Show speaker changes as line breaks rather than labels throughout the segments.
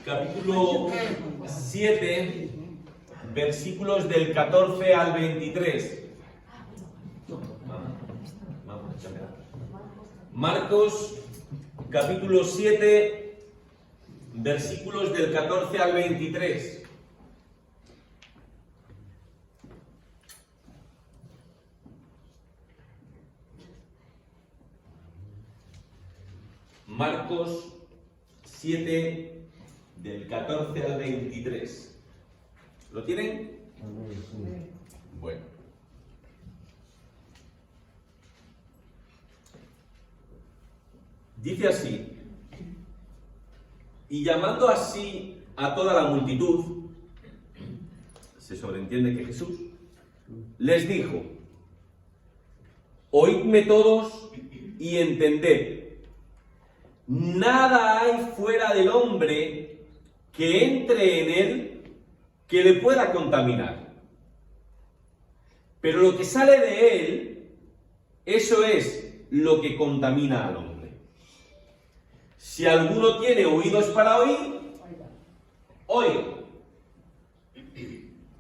capítulo 7, versículos del 14 al 23. Marcos, capítulo 7, versículos del 14 al 23. Marcos 7, del 14 al 23. ¿Lo tienen? Bueno. Dice así: y llamando así a toda la multitud, se sobreentiende que Jesús les dijo: oídme todos y entended. Nada hay fuera del hombre que entre en él que le pueda contaminar. Pero lo que sale de él, eso es lo que contamina al hombre. Si alguno tiene oídos para oír, oiga.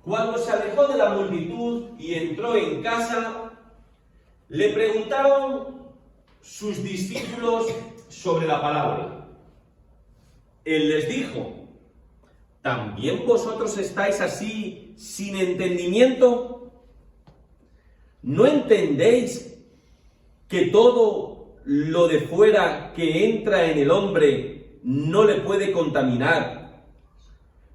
Cuando se alejó de la multitud y entró en casa, le preguntaron sus discípulos sobre la palabra. Él les dijo: ¿también vosotros estáis así sin entendimiento? ¿No entendéis que todo lo de fuera que entra en el hombre no le puede contaminar?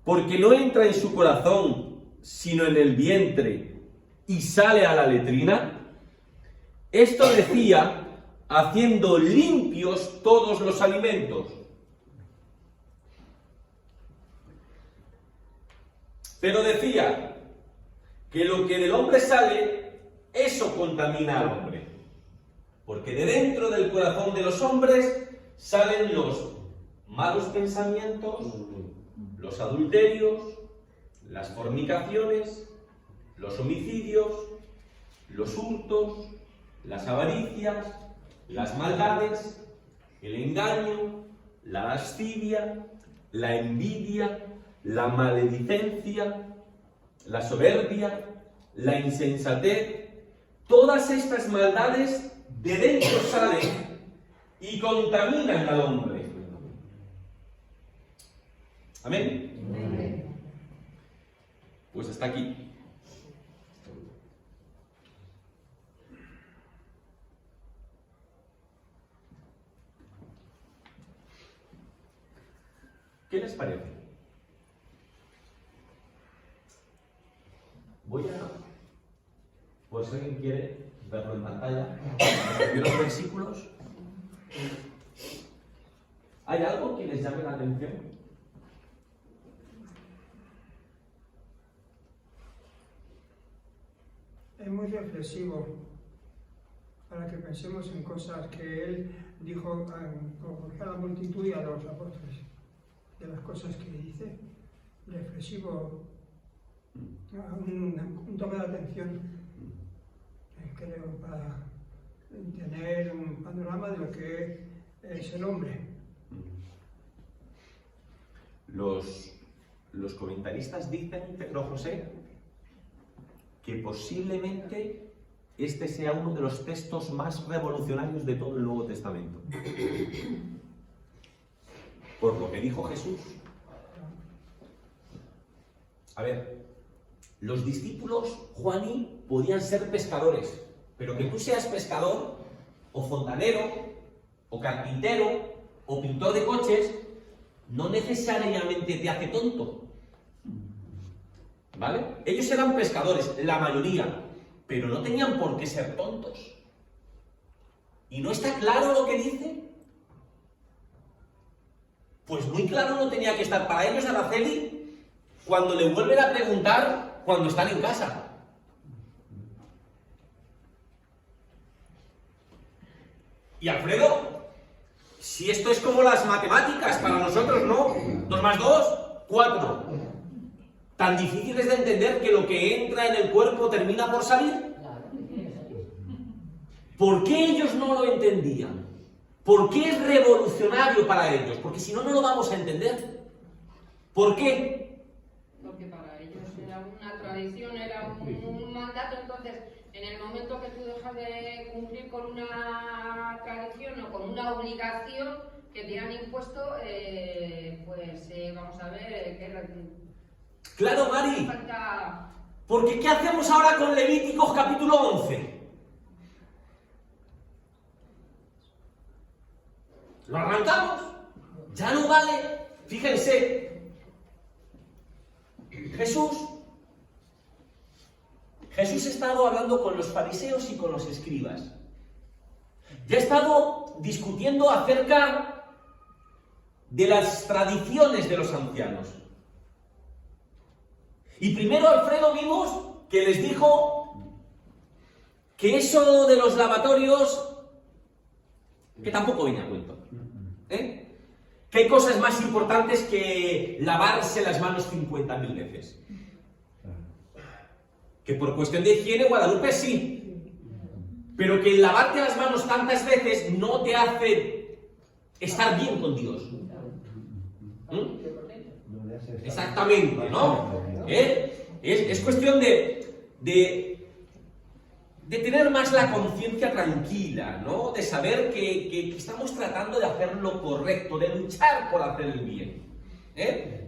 Porque no entra en su corazón, sino en el vientre, y sale a la letrina. Esto decía haciendo limpios todos los alimentos. Pero decía que lo que del hombre sale, eso contamina al hombre. Porque de dentro del corazón de los hombres salen los malos pensamientos, los adulterios, las fornicaciones, los homicidios, los hurtos, las avaricias, las maldades, el engaño, la lascivia, la envidia, la maledicencia, la soberbia, la insensatez. Todas estas maldades de dentro salen y contaminan al hombre. ¿Amén? Amén. Pues hasta aquí. ¿Qué les parece? Voy a, por si alguien quiere verlo en pantalla, los versículos. ¿Hay algo que les llame la atención?
Es muy reflexivo para que pensemos en cosas que él dijo a la multitud y a los apóstoles. De las cosas que dice, reflexivo, un toque de atención, creo, para tener un panorama de lo que es el hombre.
Los comentaristas dicen, Pedro José, que posiblemente este sea uno de los textos más revolucionarios de todo el Nuevo Testamento. Por lo que dijo Jesús. A ver, los discípulos, Juani, podían ser pescadores, pero que tú seas pescador, o fontanero, o carpintero, o pintor de coches, no necesariamente te hace tonto. ¿Vale? Ellos eran pescadores, la mayoría, pero no tenían por qué ser tontos. ¿Y no está claro lo que dice? Pues muy claro no tenía que estar para ellos, Araceli, cuando le vuelven a preguntar cuando están en casa. Y Alfredo, si esto es como las matemáticas, para nosotros no. 2 más 2, 4. ¿Tan difícil es de entender que lo que entra en el cuerpo termina por salir? ¿Por qué ellos no lo entendían? ¿Por qué es revolucionario para ellos? Porque si no, no lo vamos a entender. ¿Por qué?
Porque para ellos era una tradición, era un mandato. Entonces, en el momento que tú dejas de cumplir con una tradición o con una obligación que te han impuesto, vamos a ver qué
Claro, Mari.
falta.
Porque ¿qué hacemos ahora con Levíticos capítulo 11? ¿Lo arrancamos? Ya no vale. Fíjense. Jesús ha estado hablando con los fariseos y con los escribas. Ya ha estado discutiendo acerca de las tradiciones de los ancianos. Y primero, Alfredo, vimos que les dijo que eso de los lavatorios, que tampoco viene a cuento. Que hay cosas más importantes que lavarse las manos 50.000 veces. Que por cuestión de higiene, Guadalupe sí. Pero que el lavarte las manos tantas veces no te hace estar bien con Dios. Exactamente, ¿no? Es cuestión de tener más la conciencia tranquila, ¿no? De saber que estamos tratando de hacer lo correcto, de luchar por hacer el bien.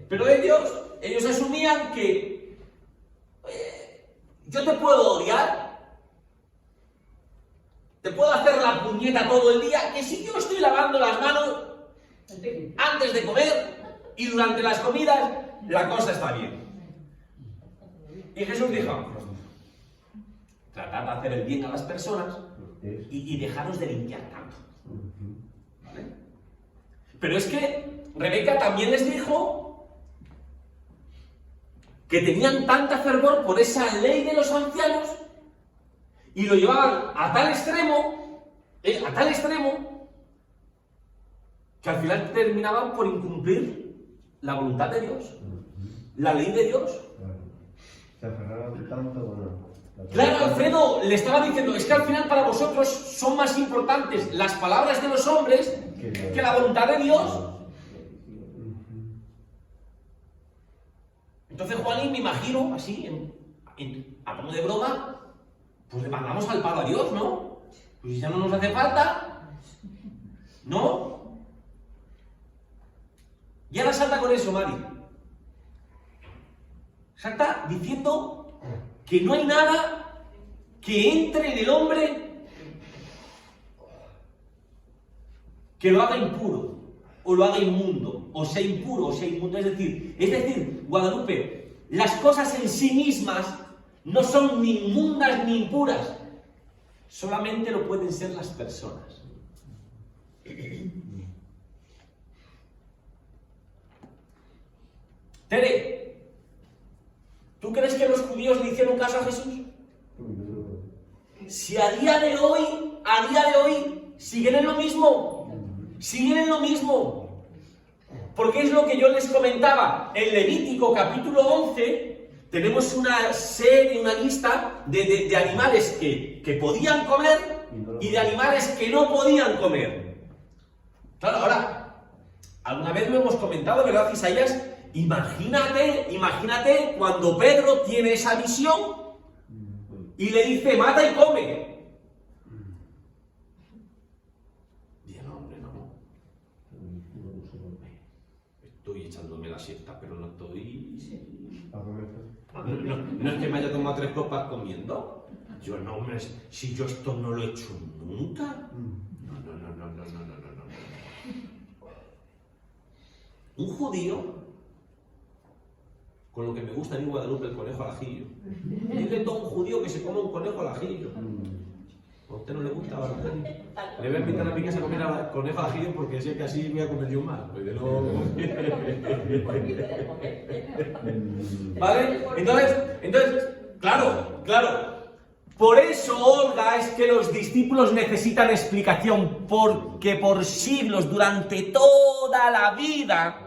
Pero ellos asumían que yo te puedo odiar, te puedo hacer la puñeta todo el día, que si yo estoy lavando las manos antes de comer y durante las comidas, la cosa está bien. Y Jesús dijo, tratad de hacer el bien a las personas y dejaros de limpiar tanto. ¿Vale? Pero es que Rebeca también les dijo que tenían tanta fervor por esa ley de los ancianos y lo llevaban a tal extremo, que al final terminaban por incumplir la voluntad de Dios, la ley de Dios.
Se aferraron tanto, bueno.
Claro, Alfredo le estaba diciendo, es que al final para vosotros son más importantes las palabras de los hombres que la voluntad de Dios. Entonces, Juanín, me imagino, así, a tono de broma, pues le mandamos al palo a Dios, ¿no? Pues si ya no nos hace falta, ¿no? Y ahora salta con eso, Mari. Salta diciendo que no hay nada que entre en el hombre que lo haga impuro, o lo haga inmundo, o sea impuro, o sea inmundo. Es decir, Guadalupe, las cosas en sí mismas no son ni inmundas ni impuras, solamente lo pueden ser las personas. Tere, ¿tú crees que los judíos le hicieron caso a Jesús? Si a día de hoy, siguen en lo mismo. Porque es lo que yo les comentaba. En Levítico capítulo 11 tenemos una serie, una lista de animales que podían comer y de animales que no podían comer. Claro, ahora, alguna vez lo hemos comentado, ¿verdad, Isaías? Imagínate cuando Pedro tiene esa visión y le dice, mata y come. Dice, no, hombre, no. Estoy echándome la siesta, pero no estoy... No es que me haya tomado 3 copas comiendo. Yo, no, hombre, si yo esto no lo he hecho nunca. No. Un judío... Con lo que me gusta a mí, Guadalupe, el conejo al ajillo. Dile todo un judío que se coma un conejo al ajillo. ¿A usted no le gusta, verdad? Le voy a invitar a mi casa a comer conejo al ajillo porque sé que así voy a comer yo más. ¿Vale? Entonces, claro. Por eso, Olga, es que los discípulos necesitan explicación, porque por siglos, durante toda la vida,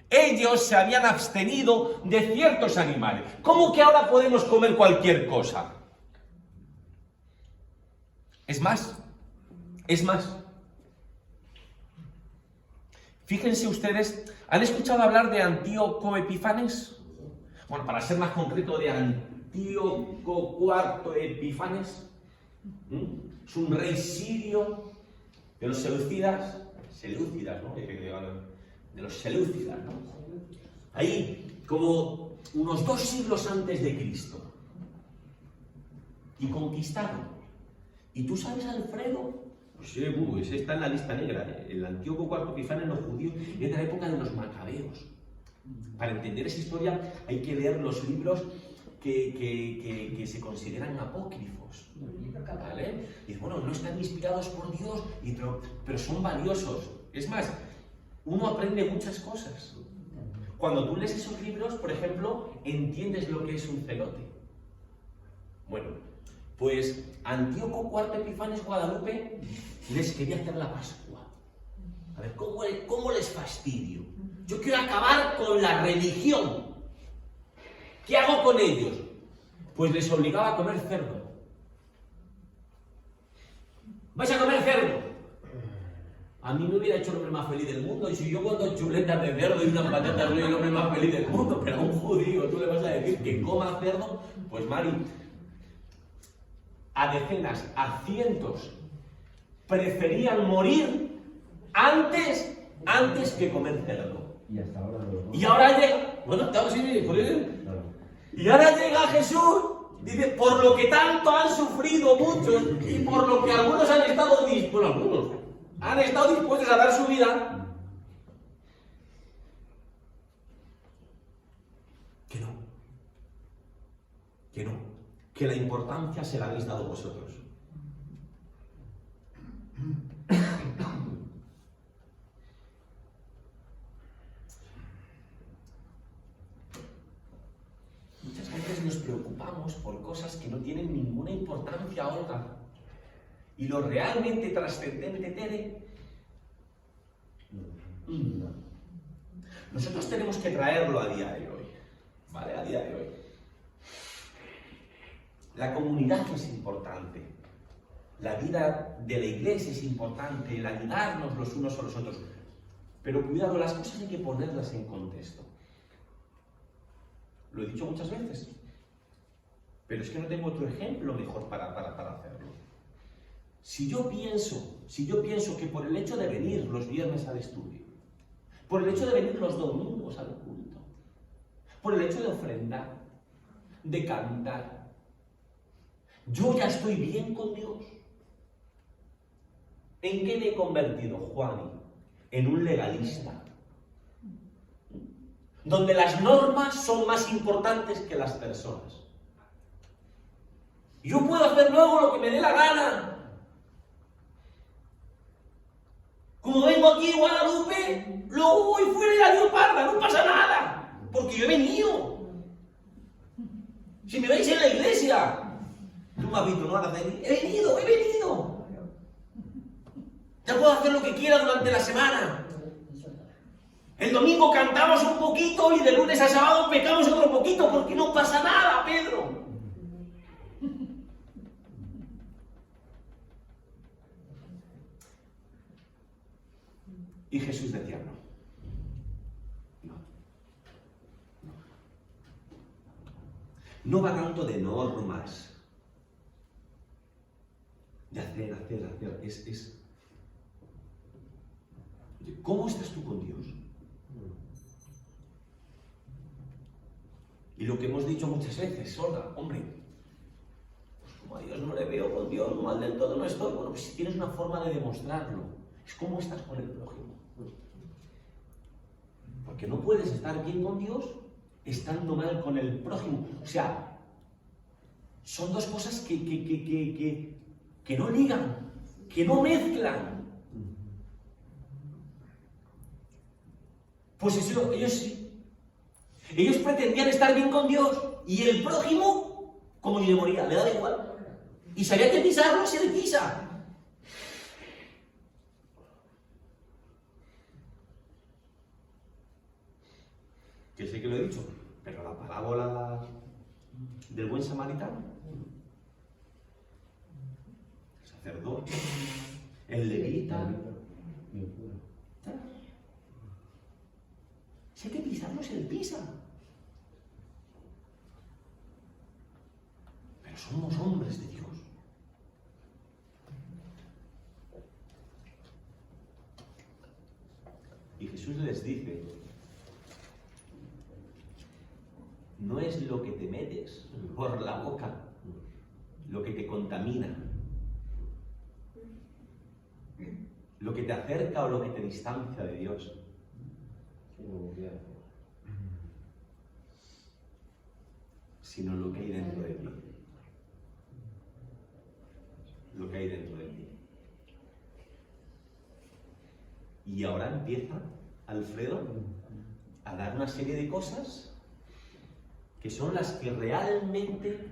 ellos se habían abstenido de ciertos animales. ¿Cómo que ahora podemos comer cualquier cosa? Es más. Fíjense ustedes, ¿han escuchado hablar de Antíoco Epifanes? Bueno, para ser más concreto, de Antíoco IV Epifanes. Es un rey sirio de los seleucidas, ¿no? De los seleucidas, ¿no? Ahí, como unos 2 siglos antes de Cristo. Y conquistaron. ¿Y tú sabes, Alfredo? Pues sí, ese está en la lista negra. El Antíoco IV Epifanes, los judíos, es de la época de los macabeos. Para entender esa historia hay que leer los libros que se consideran apócrifos, ¿vale? Y bueno, no están inspirados por Dios, pero son valiosos. Es más, uno aprende muchas cosas. Cuando tú lees esos libros, por ejemplo, entiendes lo que es un celote. Bueno, pues Antíoco IV Epifanes Guadalupe les quería hacer la Pascua. A ver, ¿cómo les fastidio? Yo quiero acabar con la religión. ¿Qué hago con ellos? Pues les obligaba a comer cerdo. ¿Vais a comer cerdo? A mí me hubiera hecho el hombre más feliz del mundo. Y si yo con 2 chuletas de cerdo y unas patatas soy el hombre más feliz del mundo, pero a un judío tú le vas a decir que coma cerdo, pues Mari, a decenas, a cientos, preferían morir antes que comer cerdo.
Y hasta ahora no.
Y ahora llega, bueno, estamos sí, por eso.
Claro.
Y ahora llega Jesús, dice, por lo que tanto han sufrido muchos y por lo que algunos han estado dispuestos a dar su vida, que la importancia se la habéis dado vosotros. Muchas veces nos preocupamos por cosas que no tienen ninguna importancia, Olga. Y lo realmente trascendente, Tere, nosotros tenemos que traerlo a día de hoy, ¿vale? A día de hoy. La comunidad es importante. La vida de la iglesia es importante, el ayudarnos los unos a los otros. Pero cuidado, las cosas hay que ponerlas en contexto. Lo he dicho muchas veces, pero es que no tengo otro ejemplo mejor para hacerlo. Si yo pienso que por el hecho de venir los viernes al estudio, por el hecho de venir los domingos al culto, por el hecho de ofrendar, de cantar, yo ya estoy bien con Dios. ¿En qué me he convertido, Juani? En un legalista, donde las normas son más importantes que las personas. Yo puedo hacer luego lo que me dé la gana. Como vengo aquí en Guadalupe, luego voy fuera y la lío parda, no pasa nada, porque yo he venido. Si me veis en la iglesia, tú me has visto, ¿no? He venido. Ya puedo hacer lo que quiera durante la semana. El domingo cantamos un poquito y de lunes a sábado pecamos otro poquito, porque no pasa nada, Pedro. Y Jesús decía, no va tanto de normas, de hacer, es ¿cómo estás tú con Dios? Y lo que hemos dicho muchas veces, Olga, hombre, pues como a Dios no le veo con Dios, mal del todo no estoy. Bueno, pues si tienes una forma de demostrarlo, es cómo estás con el prójimo. Porque no puedes estar bien con Dios estando mal con el prójimo. O sea, son dos cosas que no ligan, que no mezclan. Pues eso, ellos sí. Ellos pretendían estar bien con Dios y el prójimo, como yo le moría, le daba igual. Y si había que pisarlo, se le pisa. Que sé que lo he dicho, pero la parábola del buen samaritano, el sacerdote, el levita, Si hay que pisarlos, él pisa. Pero somos hombres de Dios. Y Jesús les dice, no es lo que te metes por la boca lo que te contamina, lo que te acerca o lo que te distancia de Dios, sino lo que hay dentro de ti. Lo que hay dentro de ti. Y ahora empieza Alfredo a dar una serie de cosas que son las que realmente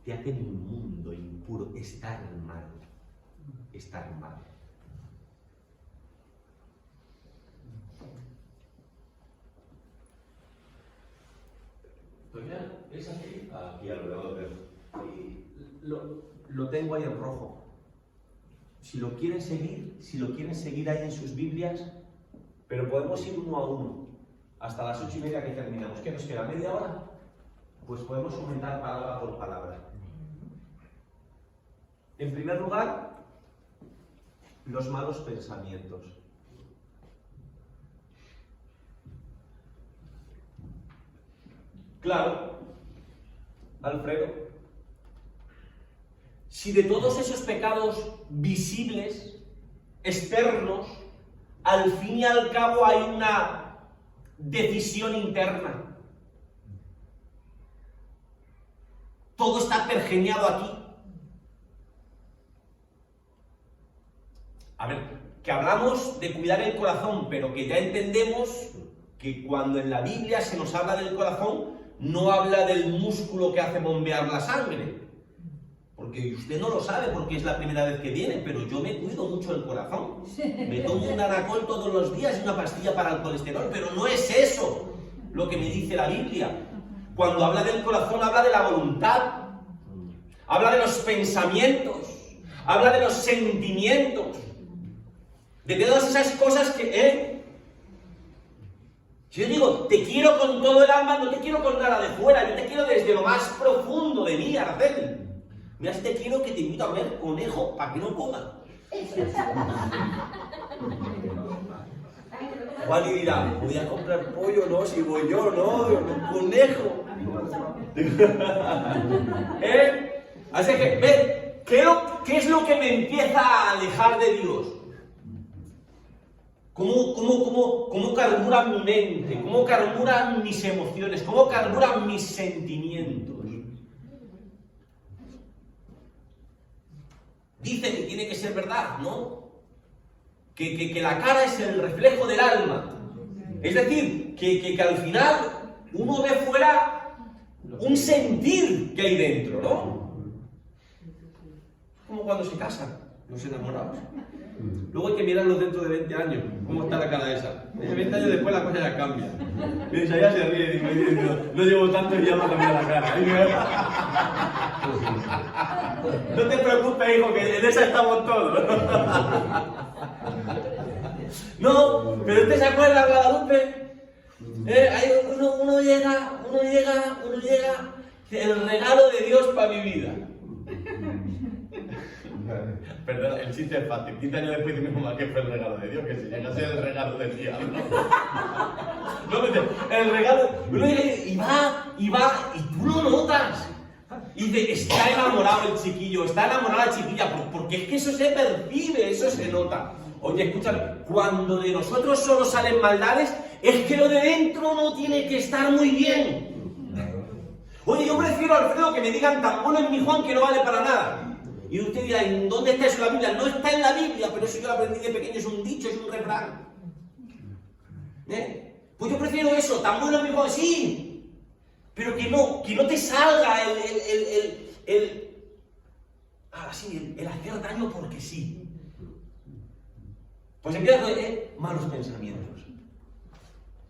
te hacen inmundo, impuro, estar mal. Estar mal. Pues mira, es así. Aquí a lo lado lo tengo ahí en rojo. Si lo quieren seguir ahí en sus Biblias, pero podemos ir uno a uno, hasta las 8:30 que terminamos. ¿Qué nos queda? ¿Media hora? Pues podemos comentar palabra por palabra. En primer lugar, los malos pensamientos. Claro, Alfredo, si de todos esos pecados visibles, externos, al fin y al cabo hay una decisión interna. Todo está pergeñado aquí. A ver, que hablamos de cuidar el corazón, pero que ya entendemos que cuando en la Biblia se nos habla del corazón, no habla del músculo que hace bombear la sangre. Porque usted no lo sabe porque es la primera vez que viene, pero yo me cuido mucho el corazón. Me tomo un Danacol todos los días y una pastilla para el colesterol, pero no es eso lo que me dice la Biblia. Cuando habla del corazón, habla de la voluntad, habla de los pensamientos, habla de los sentimientos, de todas esas cosas que... Si yo digo, te quiero con todo el alma, no te quiero con nada de fuera, yo te quiero desde lo más profundo de mí, Araceli. Mira, si te quiero que te invito a ver conejo para que no coma. Juan y dirá, voy a comprar pollo, no, si voy yo, no, conejo. Así que, ve, ¿qué es lo que me empieza a alejar de Dios? ¿Cómo carburan mi mente? ¿Cómo carburan mis emociones? ¿Cómo carburan mis sentimientos? Dicen, y tiene que ser verdad, ¿no? Que la cara es el reflejo del alma. Es decir, que al final uno ve fuera un sentir que hay dentro, ¿no? Como cuando se casan los enamorados. Luego hay que mirarlos dentro de 20 años. ¿Cómo está la cara esa? 20 años después la cosa ya cambia. Piensa, ya se ríe, no llevo tanto y ya me ha cambiado la cara. No te preocupes, hijo, que en esa estamos todos. No, pero ¿usted se acuerda, Guadalupe? Uno llega, el regalo de Dios para mi vida. Perdón, el chiste es fácil. 15 años después dice mi mamá que fue el regalo de Dios, que si llega a ser el regalo del diablo. No, el regalo, uno llega y va, y tú lo notas. Y dice, está enamorado el chiquillo, está enamorada la chiquilla, porque es que eso se percibe, eso se nota. Oye, escúchame, cuando de nosotros solo salen maldades, es que lo de dentro no tiene que estar muy bien. Oye, yo prefiero, Alfredo, que me digan tan bueno en mi Juan que no vale para nada. Y usted dirá, ¿en dónde está eso en la Biblia? No está en la Biblia, pero eso yo lo aprendí de pequeño, es un dicho, es un refrán. Pues yo prefiero eso, tan bueno en mi Juan, sí, pero que no te salga el hacer daño porque sí. Pues empieza con malos pensamientos.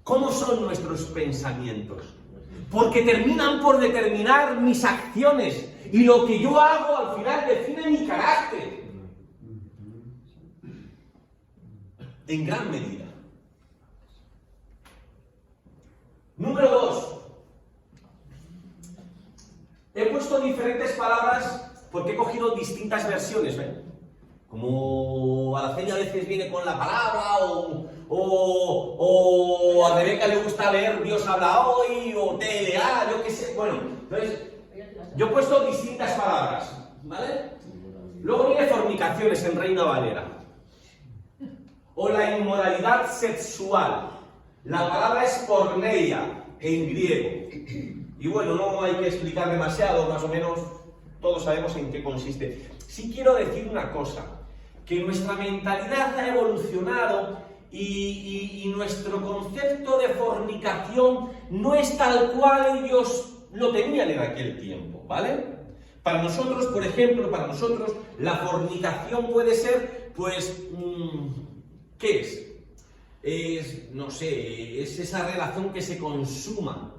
¿Cómo son nuestros pensamientos? Porque terminan por determinar mis acciones y lo que yo hago al final define mi carácter. En gran medida. Número 2. He puesto diferentes palabras porque he cogido distintas versiones, ¿eh? Como Araceli a veces viene con la palabra, o a Rebeca le gusta leer Dios habla hoy, o TLA, yo qué sé. Bueno, entonces, yo he puesto distintas palabras, ¿vale? Luego viene fornicaciones en Reina Valera. O la inmoralidad sexual. La palabra es porneia en griego. Y bueno, no hay que explicar demasiado, más o menos todos sabemos en qué consiste. Sí quiero decir una cosa, que nuestra mentalidad ha evolucionado y nuestro concepto de fornicación no es tal cual ellos lo tenían en aquel tiempo, ¿vale? Para nosotros, por ejemplo, la fornicación puede ser, pues, ¿qué es? No sé, es esa relación que se consuma,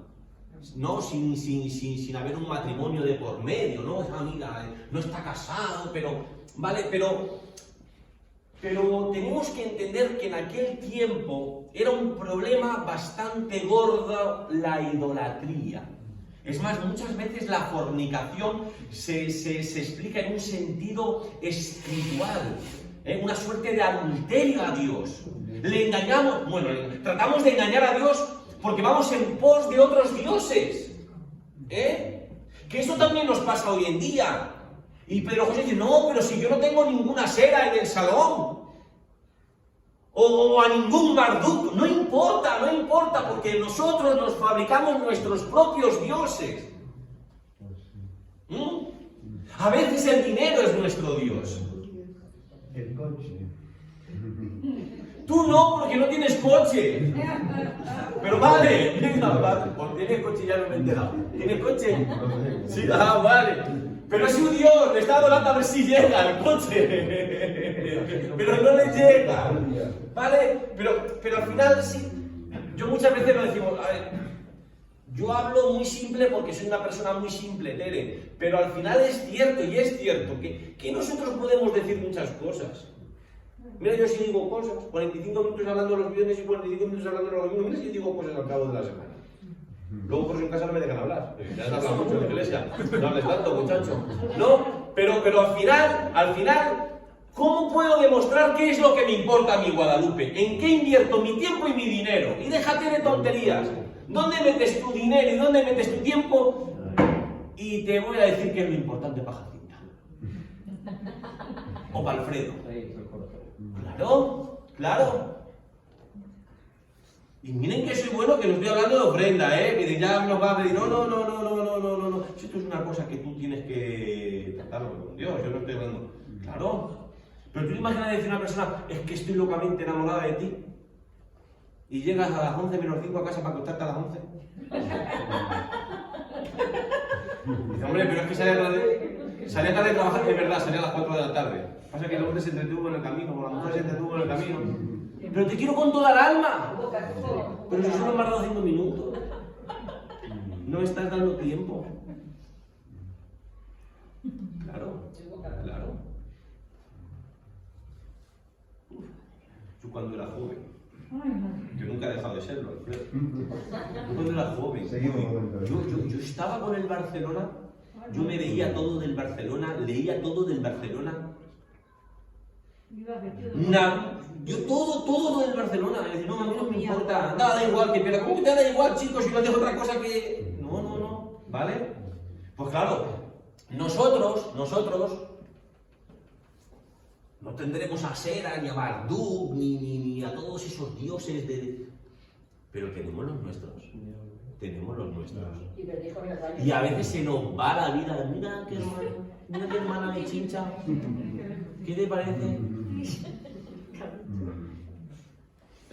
¿no? Sin haber un matrimonio de por medio, ¿no? Esa amiga no está casado, ¿vale? Pero tenemos que entender que en aquel tiempo era un problema bastante gordo la idolatría. Es más, muchas veces la fornicación se explica en un sentido espiritual, una suerte de adulterio a Dios. Le engañamos, bueno, tratamos de engañar a Dios porque vamos en pos de otros dioses. Que eso también nos pasa hoy en día. Y Pedro José dice, no, pero si yo no tengo ninguna cera en el salón, o a ningún Marduk, no importa, porque nosotros nos fabricamos nuestros propios dioses. A veces el dinero es nuestro Dios.
El coche.
Tú no, porque no tienes coche. Pero vale, venga, vale. Porque tienes coche ya no me he enterado. ¿Tienes coche? Sí, vale. Pero es un Dios, le está adorando a ver si llega el coche. Pero no le llega. ¿Vale? Pero al final sí. Yo muchas veces lo decimos, a ver, yo hablo muy simple porque soy una persona muy simple, Tere. Pero al final es cierto, que nosotros podemos decir muchas cosas. Mira, yo sí digo cosas, 45 minutos hablando los viernes y 45 minutos hablando los domingos, mira si digo cosas al cabo de la semana. Luego por eso en casa no me dejan hablar, ya se habla mucho en la iglesia, no hables tanto, muchacho. No, pero al final, ¿cómo puedo demostrar qué es lo que me importa a mi Guadalupe? ¿En qué invierto mi tiempo y mi dinero? Y déjate de tonterías. ¿Dónde metes tu dinero y dónde metes tu tiempo? Y te voy a decir que es lo importante para Jacinta. O para Alfredo. Claro. Y miren que soy bueno, que no estoy hablando de ofrenda, que ya nos va a pedir, no. Esto es una cosa que tú tienes que tratarlo con Dios, yo no estoy hablando. Claro. Pero tú te imaginas decir a una persona, es que estoy locamente enamorada de ti, y llegas a las 11 menos 5 a casa para acostarte a las 11. Dice, hombre, pero es que salía tarde de trabajar, es verdad, salía a las 4 de la tarde. Pasa que el hombre se entretuvo en el camino, o la mujer se entretuvo en el camino. Pero te quiero con toda el alma. Pero si solo me has dado 5 minutos. No estás dando tiempo. Claro. Yo cuando era joven, yo nunca he dejado de serlo, Alfredo. Yo cuando era joven, yo estaba con el Barcelona, yo me veía todo del Barcelona, leía todo del Barcelona. Yo todo del Barcelona, no, a mí no me importa, nada da igual que pierda. ¿Cómo que te da igual, chicos, si no haces otra cosa que...? No, ¿vale? Pues claro, nosotros no tendremos a Sera, ni a Marduk, ni a todos esos dioses pero tenemos los nuestros. Y a veces se nos va la vida. Mira qué hermana de Chincha. ¿Qué te parece?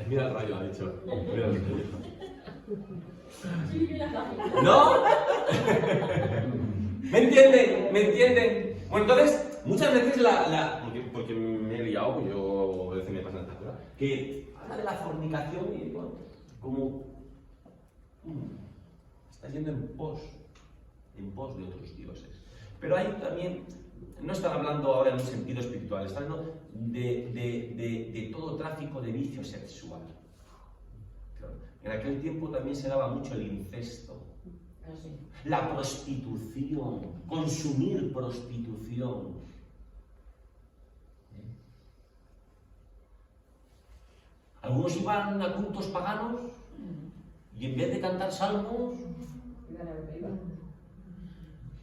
Mira el rayo, ha dicho. Mira el rayo. ¿No? ¿Me entienden? Bueno, entonces, muchas veces porque me he liado, pues yo a veces me pasa estas cosas, que habla de la fornicación y bueno, como está yendo en pos de otros dioses. Pero ahí también no están hablando ahora en un sentido espiritual, están hablando de todo tráfico de vicio sexual. En aquel tiempo también se daba mucho el incesto. La prostitución, consumir prostitución. Algunos iban a cultos paganos y en vez de cantar salmos,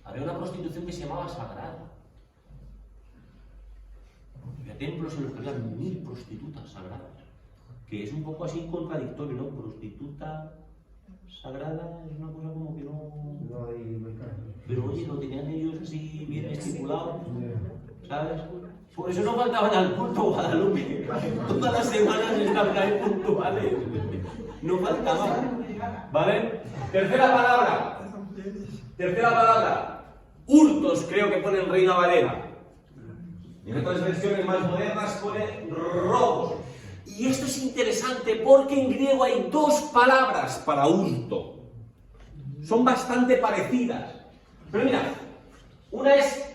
había una prostitución que se llamaba sagrada. Había templos en los que había 1000 prostitutas sagradas, que es un poco así contradictorio, ¿no? Prostituta sagrada es una cosa como que no...
No hay mercado.
Pero oye, lo tenían ellos así bien estipulado, ¿sabes? Por eso no faltaban al culto Guadalupe. Todas las semanas estaban ahí puntuales. No faltaban. ¿Vale? Tercera palabra. Tercera palabra. Hurtos, creo que pone en Reina Valera. En otras versiones más modernas pone robos. Y esto es interesante porque en griego hay 2 palabras para hurto. Son bastante parecidas. Pero mira, una es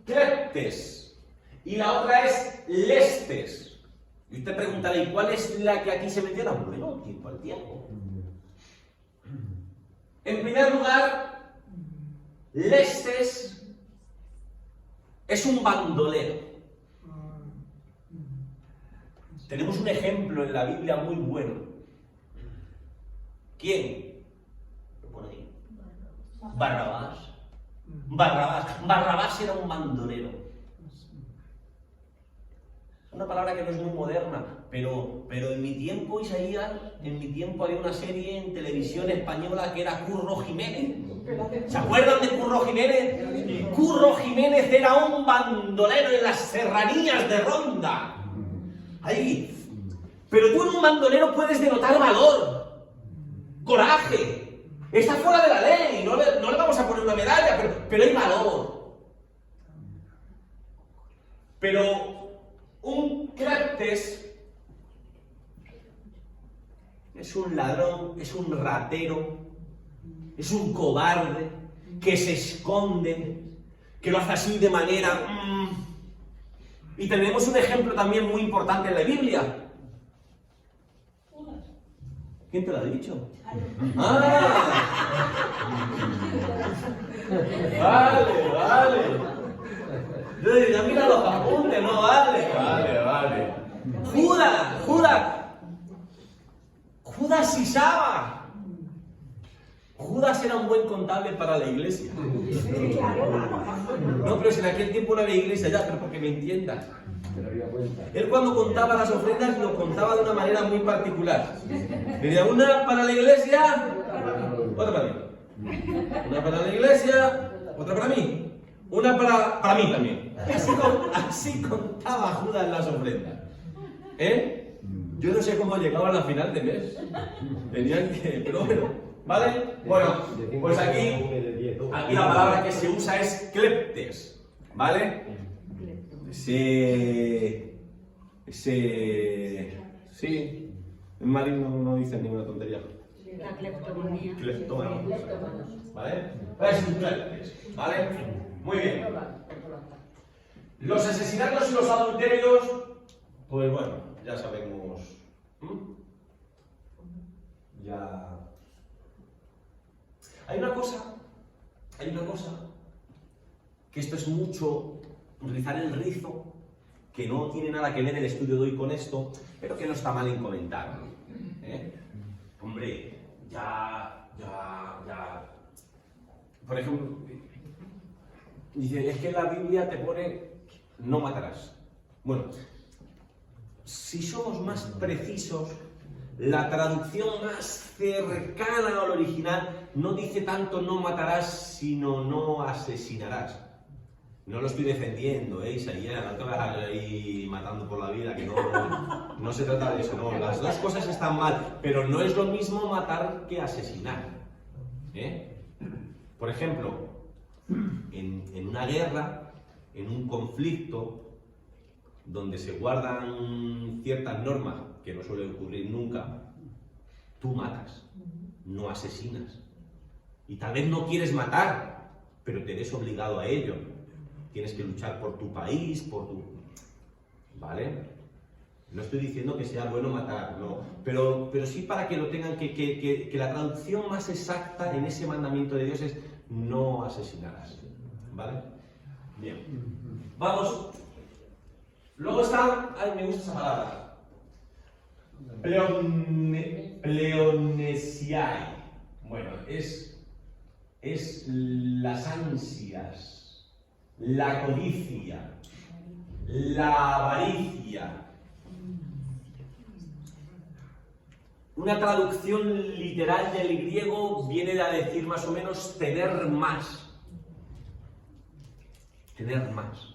kleptes y la otra es lestes. Y usted preguntará, ¿y cuál es la que aquí se menciona? Bueno, tiempo al tiempo. En primer lugar, lestes es un bandolero. Tenemos un ejemplo en la Biblia muy bueno. ¿Quién? Lo pone ahí. Barrabás. Barrabás era un bandolero. Es una palabra que no es muy moderna, pero en mi tiempo, Isaías, en mi tiempo había una serie en televisión española que era Curro Jiménez. ¿Se acuerdan de Curro Jiménez? Curro Jiménez era un bandolero en las serranías de Ronda. Ahí. Pero tú en un bandolero puedes denotar valor, coraje. Está fuera de la ley, no le vamos a poner una medalla, pero hay valor. Pero un kleptes es un ladrón, es un ratero, es un cobarde que se esconde, que lo hace así de manera... Y tenemos un ejemplo también muy importante en la Biblia. ¿Quién te lo ha dicho? ¡Ah! Vale. Yo diría, mira los apuntes, no vale. Vale. Judas y Saba. Judas era un buen contable para la iglesia. No, pero si en aquel tiempo no había iglesia ya, pero porque me entiendas. Él cuando contaba las ofrendas lo contaba de una manera muy particular. Diría, una para la iglesia, otra para mí. Una para la iglesia, otra para mí. Una para mí también. Así contaba Judas las ofrendas. Yo no sé cómo llegaban a final de mes. Tenían que... Pero bueno. ¿Vale? Bueno, pues aquí la palabra que se usa es kleptes, ¿vale? Sí, en Marín no dicen ninguna tontería.
La cleptomanía.
Cleptomanía, ¿vale? Es un kleptes, ¿vale? Muy bien. Los asesinatos y los adulterios, pues bueno, ya sabemos. Ya... Hay una cosa, que esto es mucho utilizar el rizo, que no tiene nada que ver el estudio de hoy con esto, pero que no está mal en comentarlo. Hombre, ya. Por ejemplo, dice, es que la Biblia te pone, no matarás. Bueno, si somos más precisos, la traducción más cercana al original no dice tanto no matarás, sino no asesinarás. No lo estoy defendiendo, Isaías, no te vas a ir matando por la vida, que no se trata de eso, no. Las dos cosas están mal, pero no es lo mismo matar que asesinar. Por ejemplo, en una guerra, en un conflicto, donde se guardan ciertas normas, que no suele ocurrir nunca, tú matas, no asesinas. Y tal vez no quieres matar, pero te ves obligado a ello. Tienes que luchar por tu país, ¿vale? No estoy diciendo que sea bueno matar, no. Pero sí para que lo tengan, que la traducción más exacta en ese mandamiento de Dios es no asesinarás. ¿Vale? Bien. Vamos. Luego está, ay, me gusta esa palabra. Pleonesiai. Bueno, es las ansias, la codicia, la avaricia. Una traducción literal del griego viene a decir más o menos tener más. Tener más.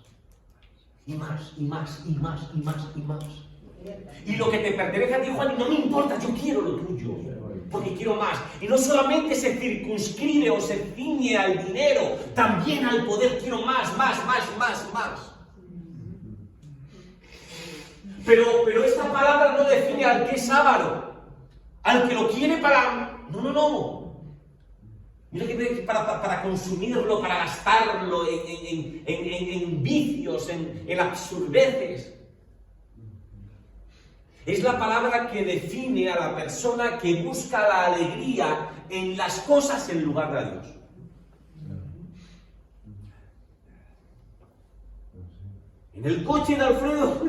Y más, y más, y más, y más, y más. Y lo que te pertenece a ti, Juan, no me importa, yo quiero lo tuyo. Porque quiero más. Y no solamente se circunscribe o se ciñe al dinero, también al poder quiero más, más, más, más, más. Pero esta palabra no define al que es avaro, al que lo quiere para... No. Mira que para consumirlo, para gastarlo en vicios, en absurdeces. Es la palabra que define a la persona que busca la alegría en las cosas en lugar de a Dios. En el coche de Alfredo.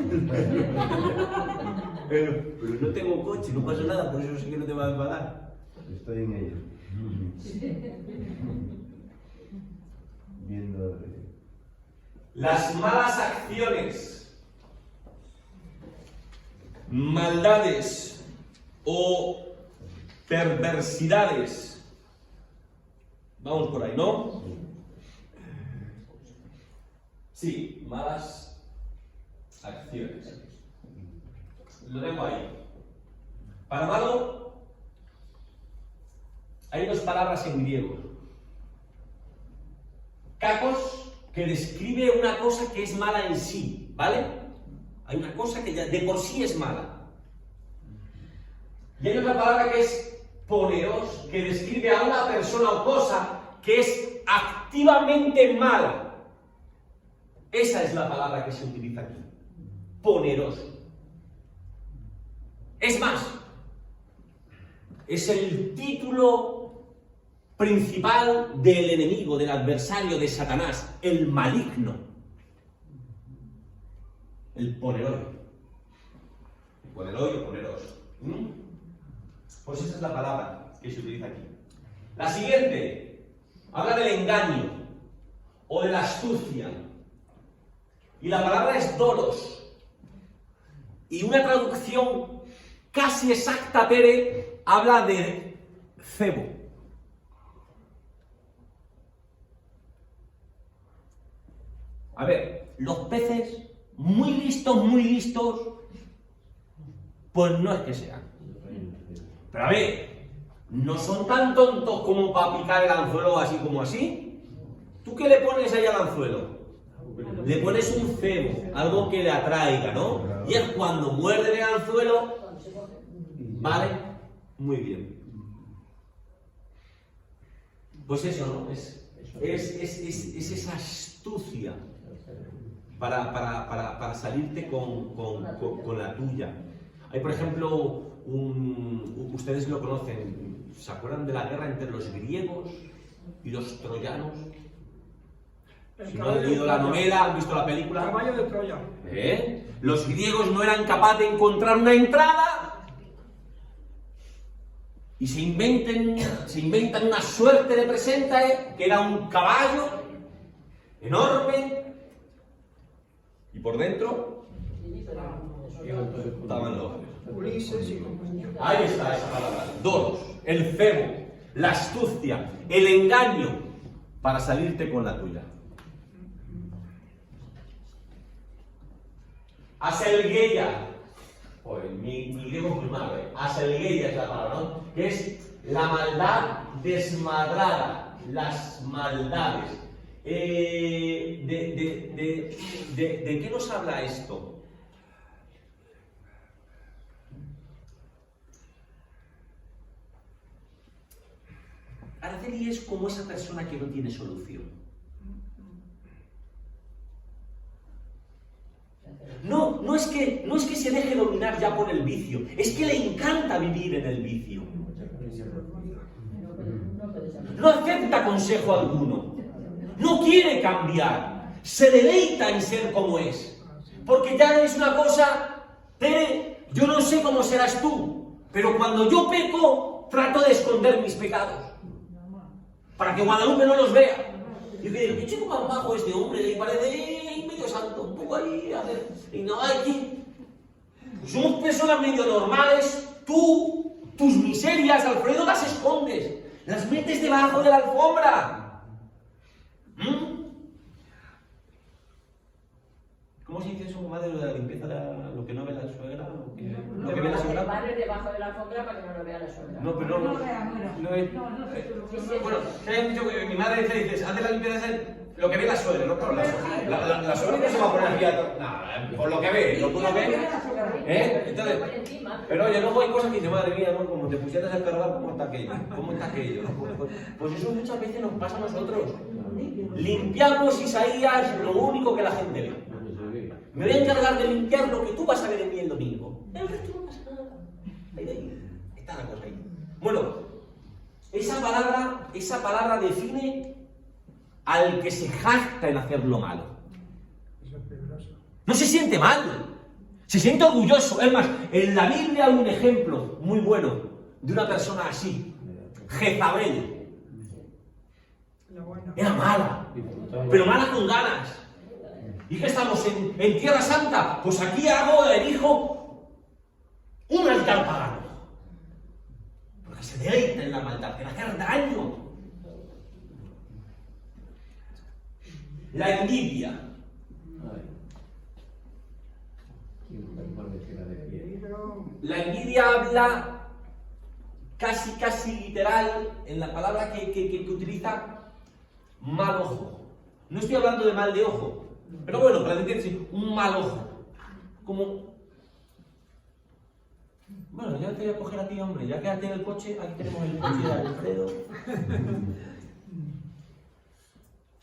Pero no tengo coche, no pasa nada, por eso sí que no te va a enfadar.
Estoy en ello. Viendo.
Las malas acciones, maldades o perversidades. Vamos por ahí, ¿no? Sí, malas acciones. Lo tengo ahí. Para malo, hay dos palabras en griego. Kakos, que describe una cosa que es mala en sí, ¿vale? Hay una cosa que ya de por sí es mala. Y hay otra palabra que es poneros, que describe a una persona o cosa que es activamente mala. Esa es la palabra que se utiliza aquí. Poneros. Es más, es el título principal del enemigo, del adversario de Satanás, el maligno. El poneroi. El poneroi o poneros. Pues esa es la palabra que se utiliza aquí. La siguiente habla del engaño o de la astucia. Y la palabra es dolos. Y una traducción casi exacta, Pere, habla de cebo. A ver, los peces muy listos, pues no es que sean. Pero a ver, no son tan tontos como para picar el anzuelo así como así. ¿Tú qué le pones ahí al anzuelo? Le pones un cebo, algo que le atraiga, ¿no? Y es cuando muerde el anzuelo, ¿vale? Muy bien. Pues eso, ¿no? Es esa astucia para salirte con la tuya. Hay, por ejemplo, ustedes lo conocen, ¿se acuerdan de la guerra entre los griegos y los troyanos? Si no han leído la novela, han visto la película.
Caballo de Troya.
Los griegos no eran capaces de encontrar una entrada y se inventan una suerte de presenta, que era un caballo enorme y por dentro estaban los
Ulises y compañía.
Ahí está esa palabra. Dolos, el cebo, la astucia, el engaño para salirte con la tuya. Aselgeia. Mi griego es muy malo, Aselgeia es la palabra, ¿no? Que es la maldad desmadrada, las maldades. ¿De qué nos habla esto? Araceli es como esa persona que no tiene solución. No es que se deje dominar obsesionar ya por el vicio. Es que le encanta vivir en el vicio. No acepta consejo alguno. No quiere cambiar. Se deleita en ser como es. Porque ya es una cosa, Tere, yo no sé cómo serás tú, pero cuando yo peco, trato de esconder mis pecados. Para que Guadalupe no los vea. Y yo digo, qué chico más bajo este hombre, y parece medio santo, un poco ahí, a ver, y no hay que... Somos personas medio normales, tú, tus miserias, Alfredo, las escondes, las metes debajo de la alfombra. ¿Cómo se dice eso, madre, de la limpieza, lo que no ve la suegra? Lo que ve la suegra.
Barres debajo de la alfombra para que no lo vea la suegra.
No, pero no. Bueno, te habían dicho que mi madre dice, hace la limpieza, lo que ve la suegra, ¿no? Claro, la suegra no se va a poner aquí a... por lo que ve, lo que uno ve. Entonces, pero oye, luego hay cosas que dice, madre mía, ¿no? Como te pusieras el cargador, ¿cómo está aquello? ¿Cómo está aquello? Pues eso muchas veces nos pasa a nosotros. Limpiamos, Isaías, lo único que la gente ve. Me voy a encargar de limpiar lo que tú vas a ver en mí el domingo. El resto no pasa nada. Ahí está la cosa ahí. Bueno, esa palabra define al que se jacta en hacer lo malo.
Eso es peligroso.
No se siente mal, se siente orgulloso. Es más, en la Biblia hay un ejemplo muy bueno de una persona así. Jezabel. Era mala, pero mala con ganas. ¿Y qué estamos en Tierra Santa? Pues aquí erijo un altar pagano. Porque se deleita en la maldad, en hacer daño. La envidia. La envidia habla casi literal en la palabra que utiliza mal ojo. No estoy hablando de mal de ojo. Pero bueno, para entenderse, un mal ojo. Como... Bueno, ya te voy a coger a ti, hombre. Ya quédate en el coche. Aquí tenemos el coche de Alfredo.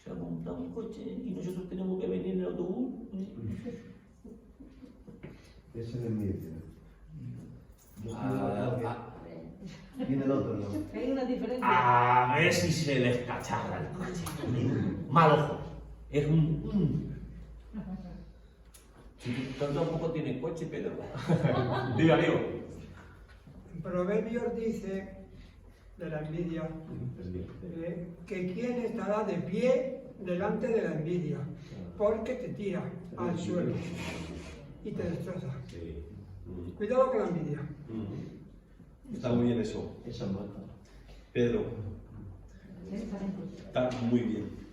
Se ha montado un coche y nosotros tenemos que venir en el autobús.
Ese es el medio. Viene el otro, ¿no?
Hay una diferencia.
A ver si se les cacharra el coche. Mal ojo. Es un... Tampoco tiene coche, pero... Diga, amigo.
En Proverbios dice, de la envidia, que quién estará de pie delante de la envidia, porque te tira al suelo y te destroza. Cuidado con la envidia.
Está muy bien eso.
Esa mata.
Pedro. Está muy bien.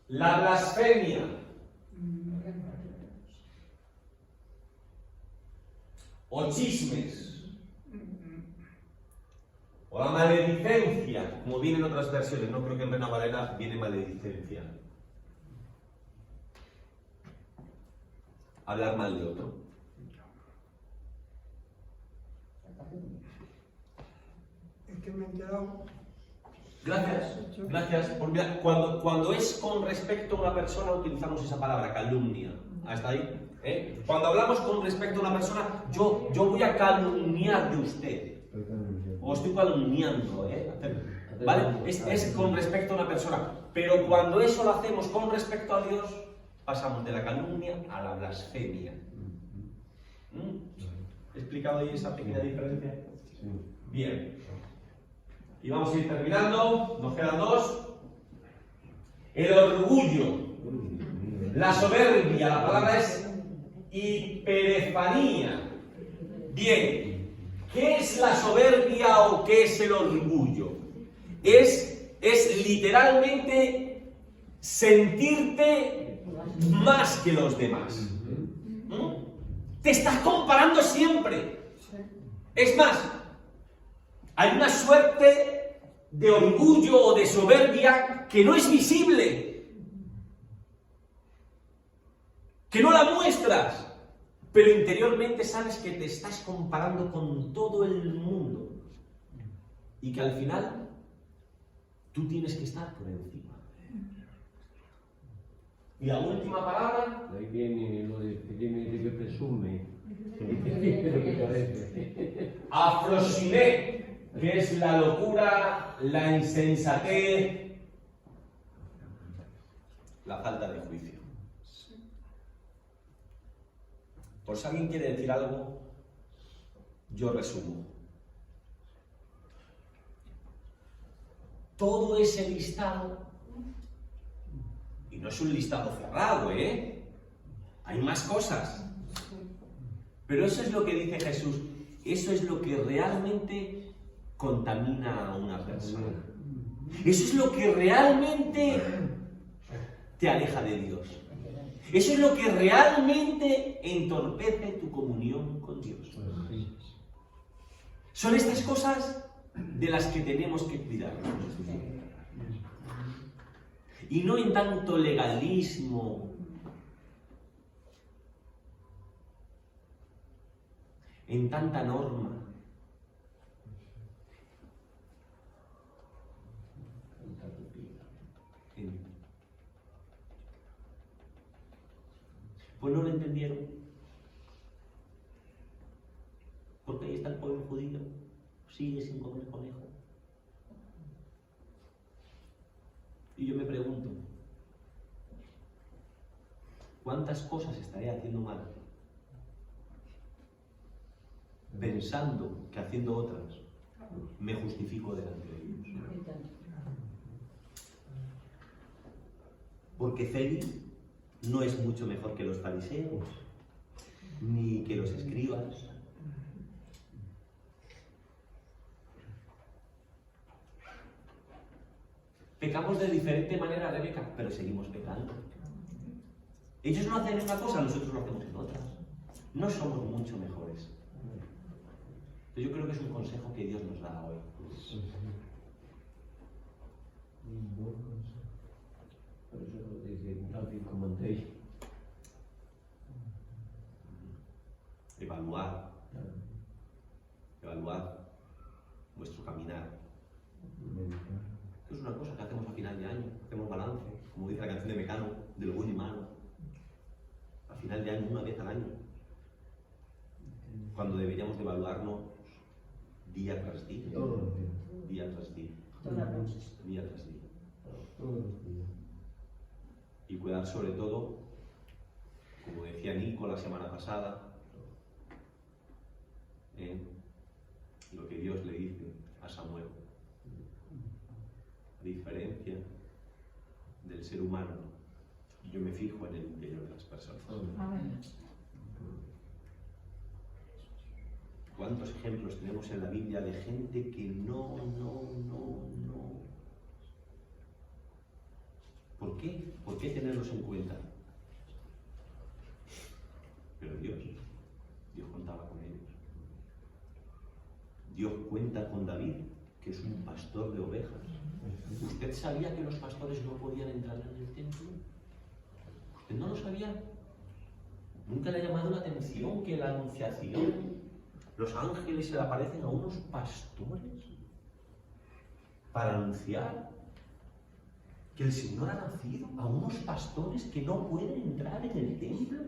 La blasfemia. O chismes. O la maledicencia, como viene en otras versiones. No creo que en Reina Valera viene maledicencia. Hablar mal de otro.
Es que me he enterado.
Gracias. Porque cuando es con respecto a una persona utilizamos esa palabra, calumnia. ¿Hasta ahí? Cuando hablamos con respecto a una persona, yo voy a calumniar de usted. O estoy calumniando, ¿vale? Es con respecto a una persona. Pero cuando eso lo hacemos con respecto a Dios, pasamos de la calumnia a la blasfemia. ¿He explicado ahí esa pequeña diferencia?
Sí.
Bien. Y vamos a ir terminando. Nos quedan dos. El orgullo. La soberbia. La palabra es hiperefanía. Bien. ¿Qué es la soberbia o qué es el orgullo? Es literalmente sentirte más que los demás. Te estás comparando siempre. Es más, hay una suerte de orgullo o de soberbia que no es visible, que no la muestras, pero interiormente sabes que te estás comparando con todo el mundo y que al final tú tienes que estar por encima. Y la última palabra,
De ahí viene lo de que tiene de que presume. Lo que parece.
afrosiné, que es la locura, la insensatez, la falta de juicio. Por si alguien quiere decir algo, yo resumo. Todo ese listado, y no es un listado cerrado, hay más cosas. Pero eso es lo que dice Jesús, eso es lo que realmente contamina a una persona. Eso es lo que realmente te aleja de Dios. Eso es lo que realmente entorpece tu comunión con Dios. Son estas cosas de las que tenemos que cuidarnos. Y no en tanto legalismo, en tanta norma. Pues no lo entendieron. Porque ahí está el pueblo judío, sigue sin comer conejo. Y yo me pregunto, ¿cuántas cosas estaré haciendo mal? Pensando que haciendo otras me justifico delante de Dios. Porque Félix no es mucho mejor que los fariseos, ni que los escribas. Pecamos de diferente manera, Rebeca, pero seguimos pecando. Ellos no hacen una cosa, nosotros lo hacemos en otra. No somos mucho mejores. Yo creo que es un consejo que Dios nos da hoy.
Por eso lo dice David Comanday.
Evaluar vuestro caminar. Esto es una cosa que hacemos a final de año, hacemos balance, como dice la canción de Mecano, de lo bueno y malo. A final de año, una vez al año. Cuando deberíamos de evaluarnos día tras día.
Todos los días.
Día tras día. Día tras día.
Todos los días.
Y cuidar sobre todo, como decía Nico la semana pasada, lo que Dios le dice a Samuel. A diferencia del ser humano, yo me fijo en el interior de las personas. ¿Cuántos ejemplos tenemos en la Biblia de gente que no? ¿Por qué? ¿Por qué tenerlos en cuenta? Pero Dios contaba con ellos. Dios cuenta con David, que es un pastor de ovejas. ¿Usted sabía que los pastores no podían entrar en el templo? ¿Usted no lo sabía? ¿Nunca le ha llamado la atención que en la Anunciación los ángeles se le aparecen a unos pastores para anunciar que el Señor ha nacido? A unos pastores que no pueden entrar en el templo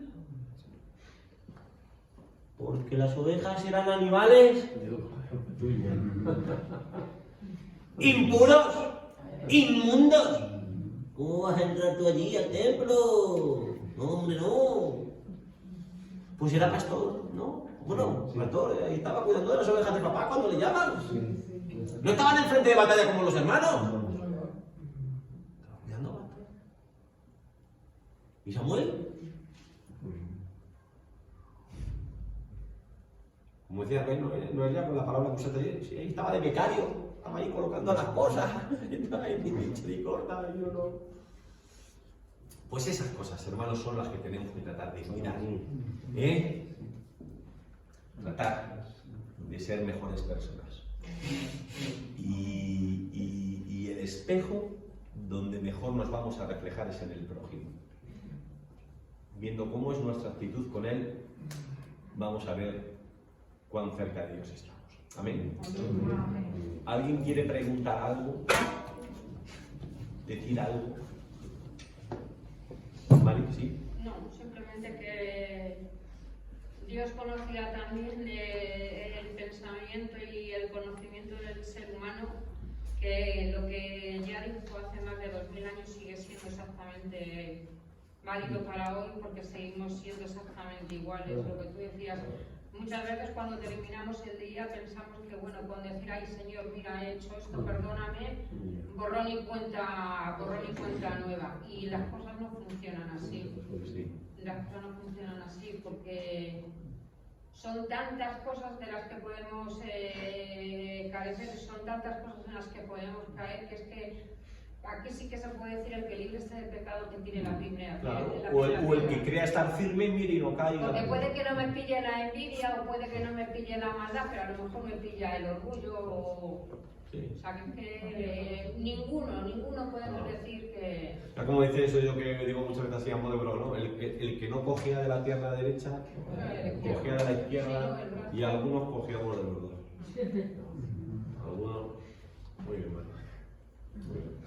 porque las ovejas eran animales impuros, inmundos. ¿Cómo vas a entrar tú allí al templo? No, hombre, no. Pues era pastor, ¿no? Bueno, pastor, ahí estaba cuidando de las ovejas de papá cuando le llaman. No estaban en frente de batalla como los hermanos. Estaba cuidando batalla. ¿Y Samuel? Como decía Rey, no es ya con la palabra que usted dice, sí, ahí estaba de becario, estaba ahí colocando las cosas, estaba ahí misericordia, yo no. Pues esas cosas, hermanos, son las que tenemos que tratar de mirar, tratar de ser mejores personas. Y el espejo donde mejor nos vamos a reflejar es en el prójimo. Viendo cómo es nuestra actitud con él, vamos a ver cuán cerca de Dios estamos. Amén. ¿Alguien quiere preguntar algo? ¿Decir algo? Vale, sí.
No, simplemente que Dios conocía también el pensamiento y el conocimiento del ser humano, que lo que ya dijo hace más de 2000 años sigue siendo exactamente válido para hoy, porque seguimos siendo exactamente iguales. Lo que tú decías, muchas veces cuando terminamos el día pensamos que, bueno, con decir, ay Señor, mira, he hecho esto, perdóname, borrón y cuenta nueva. Y las cosas no funcionan así. Las cosas no funcionan así porque son tantas cosas de las que podemos carecer, son tantas cosas en las que podemos caer, que es que aquí sí que se puede decir el que libre esté del pecado que tiene la primera.
Claro.
la
O
primera
el que
piedra.
crea estar firme, mire y no caiga.
Porque puede que no me pille la envidia o puede que no me pille la maldad, pero a lo mejor me pilla el orgullo o...
Sí.
O sea, que ninguno podemos decir que...
Ya como dice eso, yo que digo muchas veces así a modo de broma, ¿no? El que no cogía de la tierra derecha, cogía de la izquierda y algunos cogíamos de los dos. Algunos, muy bien, bueno. Muy bien.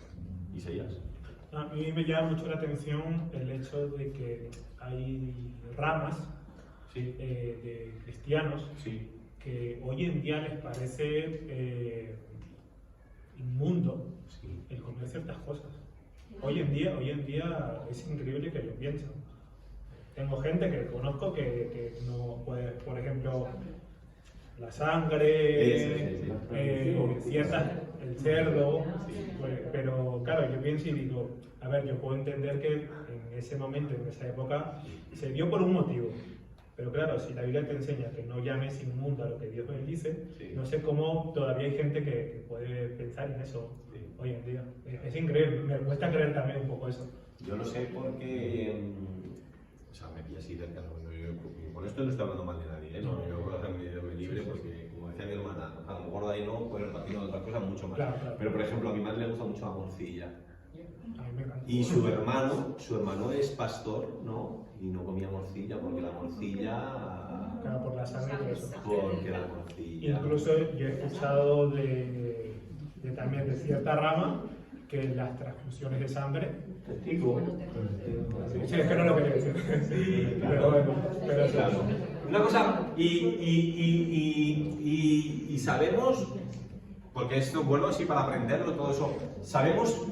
¿Isaías?
A mí me llama mucho la atención el hecho de que hay ramas
Sí.
de cristianos
Sí.
que hoy en día les parece inmundo
Sí.
el comer ciertas cosas. Hoy en día es increíble que lo piensen. Tengo gente que conozco que no puede, por ejemplo, la sangre, ciertas, el cerdo, pero claro, yo pienso y digo, a ver, yo puedo entender que en ese momento, en esa época, se dio por un motivo. Pero claro, si la Biblia te enseña que no llames inmundo a lo que Dios bendice,
Sí.
no sé cómo todavía hay gente que puede pensar en eso
Sí.
hoy en día. Es increíble, me cuesta creer también un poco eso.
Yo lo sé porque, o sea, me pilla así cerca. Con esto no estoy hablando mal de nadie, ¿eh? No, yo puedo hacerme libre porque, como decía mi hermana, a lo mejor de ahí no, pues partiendo de otras cosas mucho más.
Claro, claro.
Pero por ejemplo, a mi madre le gusta mucho la morcilla.
A mí me encanta.
Y su hermano es pastor, ¿no? Y no comía morcilla porque la morcilla...
Claro, por la sangre y todo eso.
Porque la morcilla...
Incluso yo he escuchado también de cierta rama que las transfusiones de sangre.
Testigo.
Sí, es que no lo quería decir.
Sí, claro.
Pero bueno, pero sí.
Claro. Una cosa, y sabemos, porque esto, bueno, así para aprenderlo, todo eso, sabemos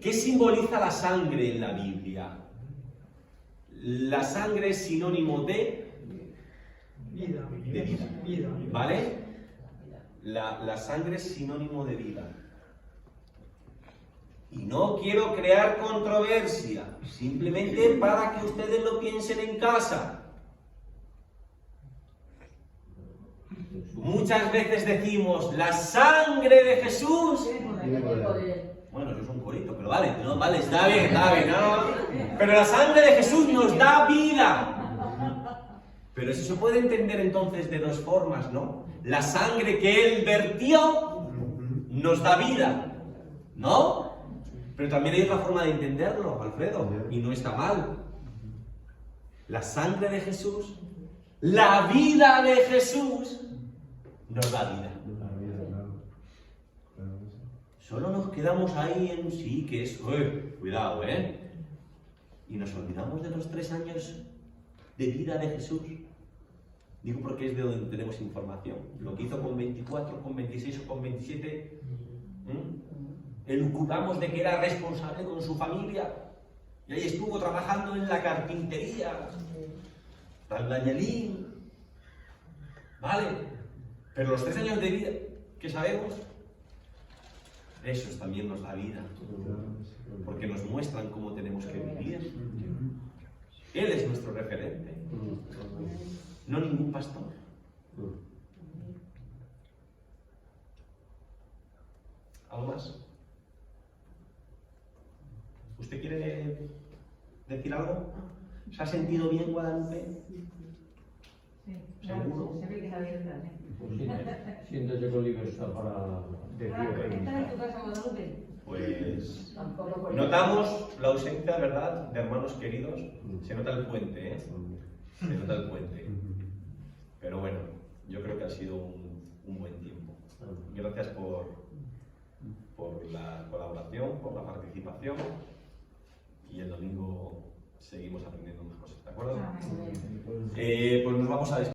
qué simboliza la sangre en la Biblia. La sangre es sinónimo de
Vida.
vida, ¿vale? La sangre es sinónimo de vida. Y no quiero crear controversia, simplemente para que ustedes lo piensen en casa. Muchas veces decimos, la sangre de Jesús. Bueno, eso es un corito, pero vale, no, vale, está bien, no. Pero la sangre de Jesús nos da vida. Pero eso se puede entender entonces de dos formas, ¿no? La sangre que Él vertió nos da vida, ¿no? Pero también hay otra forma de entenderlo, Alfredo, y no está mal. La sangre de Jesús, la vida de Jesús, nos da vida. Solo nos quedamos ahí en sí, que es, cuidado, y nos olvidamos de los 3 años de vida de Jesús. Digo porque es de donde tenemos información. Lo que hizo con 24, con 26 o con 27, elucubramos de que era responsable con su familia. Y ahí estuvo trabajando en la carpintería, albañilín. ¿Vale? Pero los 3 años de vida que sabemos, esos también nos da vida. Porque nos muestran cómo tenemos que vivir. Él es nuestro referente. No ningún pastor. ¿Algo más? ¿Usted quiere decir algo? ¿Se ha sentido bien, Guadalupe? ¿Seguro?
Siéntese con libertad para decir lo que
¿Estás en tu casa, Guadalupe?
Pues
Tampoco por
notamos la ausencia, ¿verdad?, de hermanos queridos. Se nota el puente, Se nota el puente. Pero bueno, yo creo que ha sido un buen tiempo. Gracias por la colaboración, por la participación. Y el domingo seguimos aprendiendo más cosas, ¿de acuerdo?
Ah, muy bien.
Pues nos vamos a despedir.